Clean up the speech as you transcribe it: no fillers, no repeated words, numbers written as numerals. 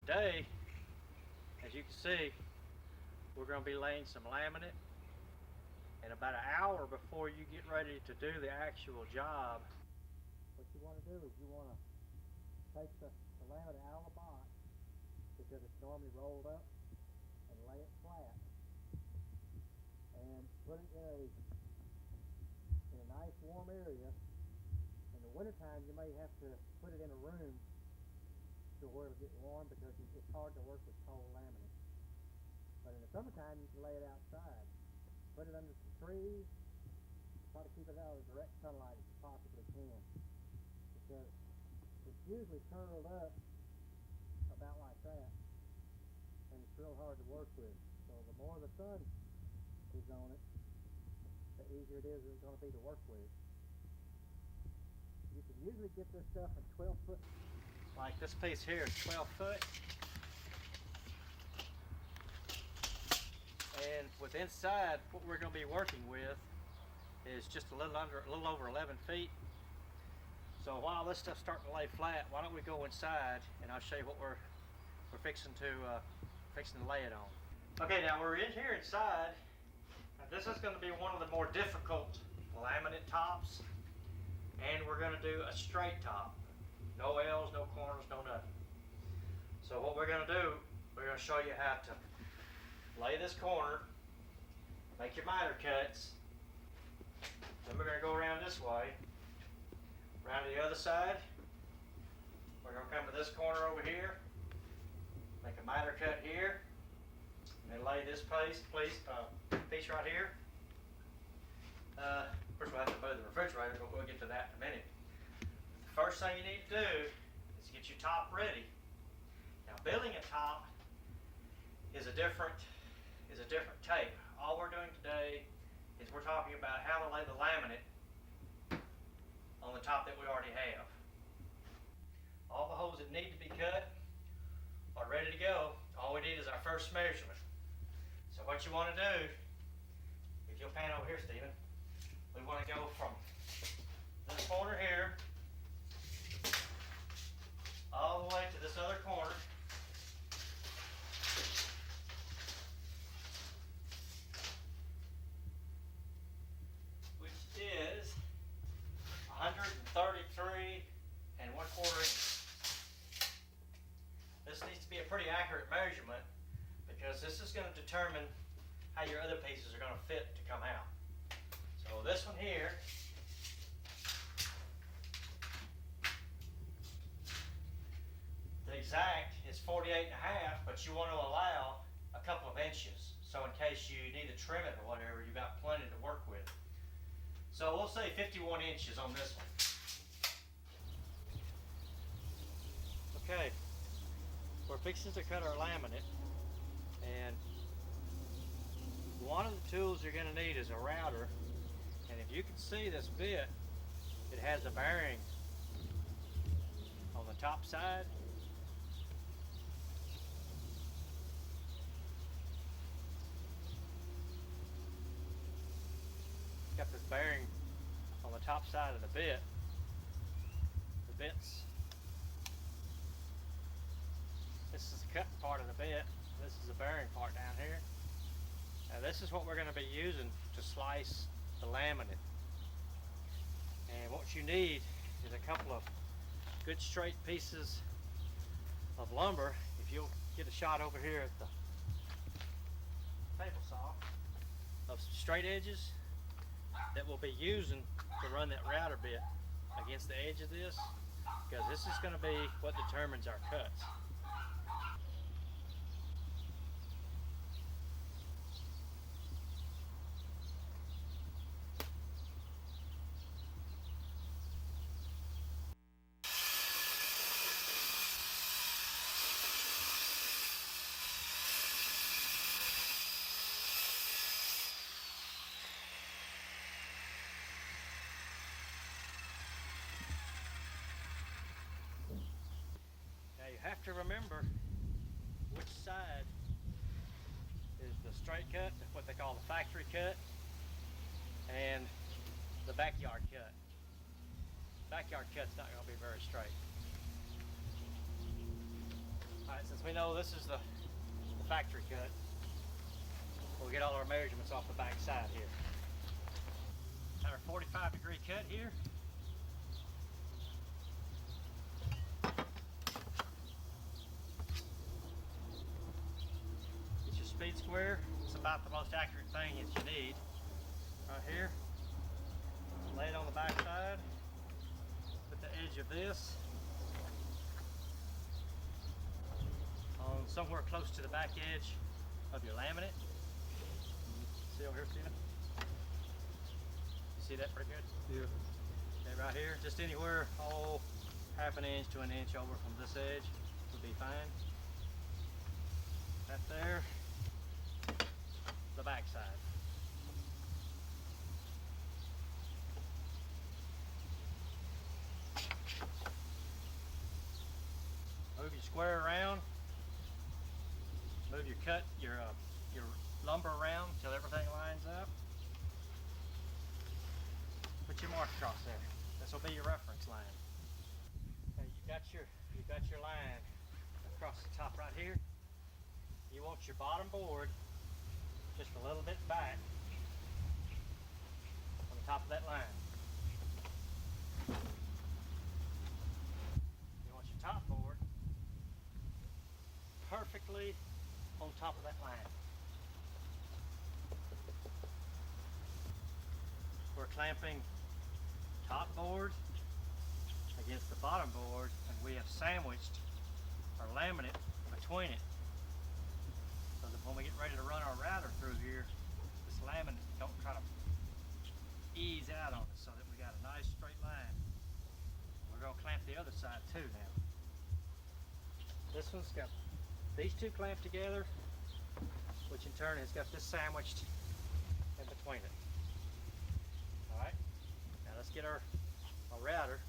Today, as you can see, we're going to be laying some laminate, and about an hour before you get ready to do the actual job, what you want to do is you want to take the laminate out of the box, because it's normally rolled up, and lay it flat and put it in a nice warm area. In the wintertime you may have to put it in a room to where it'll get warm, because it's hard to work with cold laminate. But in the summertime you can lay it outside. Put it under some trees. Try to keep it out of direct sunlight if you possibly can, because it's usually curled up about like that, and it's real hard to work with. So the more the sun is on it, the easier it is it's going to be to work with. You can usually get this stuff in 12 foot. Like this piece here is 12 foot. And with inside, what we're going to be working with is just a little over 11 feet. So while this stuff's starting to lay flat, why don't we go inside and I'll show you what we're fixing to lay it on. Okay, now we're in here inside. Now this is going to be one of the more difficult laminate tops, and we're going to do a straight top. No L's, no corners, no nothing. So what we're going to do, we're going to show you how to lay this corner, make your miter cuts. Then we're going to go around this way, around to the other side. We're going to come to this corner over here, make a miter cut here, and then lay this piece right here. First we'll have to move the refrigerator, but we'll get to that in a minute. The first thing you need to do is get your top ready. Now, building a top is a different tape. All we're doing today is we're talking about how to lay the laminate on the top that we already have. All the holes that need to be cut are ready to go. All we need is our first measurement. So what you want to do, if you'll pan over here, Stephen, we want to go from this corner here all the way to this other corner. Which is 133 1/4 inches. This needs to be a pretty accurate measurement, because this is going to determine how your other pieces are going to fit to come out. So this one here, the exact is 48.5, but you want to allow a couple of inches, so in case you need to trim it or whatever, you've got plenty to work with. So we'll say 51 inches on this one. Okay, we're fixing to cut our laminate, and one of the tools you're going to need is a router. And if you can see this bit, it has a bearing on the top side. Got this bearing on the top side of the bit. The bits. This is the cut part of the bit. This is the bearing part down here. Now this is what we're going to be using to slice the laminate. And what you need is a couple of good straight pieces of lumber. If you'll get a shot over here at the table saw, of some straight edges that we'll be using to run that router bit against the edge of this, because this is going to be what determines our cuts. Now you have to remember which side is the straight cut, what they call the factory cut, and the backyard cut. Backyard cut's not going to be very straight. Alright, since we know this is the factory cut, we'll get all our measurements off the back side here. Got our 45-degree cut here. Get your speed square. It's about the most accurate thing that you need. Right here. Lay it on the back side. Put the edge of this on somewhere close to the back edge of your laminate. See over here, Steven? You see that pretty good? Yeah. Okay, right here, just anywhere, oh, half an inch to an inch over from this edge would be fine. That there, the back side. Move your square around. Move your cut, your lumber around till everything lines up. Put your mark across there. This will be your reference line. Okay, you got your line across the top right here. You want your bottom board just a little bit back on the top of that line. You want your top board perfectly on top of that line. We're clamping top board against the bottom board, and we have sandwiched our laminate between it, so that when we get ready to run our router through here, this laminate don't try to ease out on us, so that we got a nice straight line. We're going to clamp the other side too now. This one's got these two clamped together, which in turn has got this sandwiched in between it. Alright, now let's get our router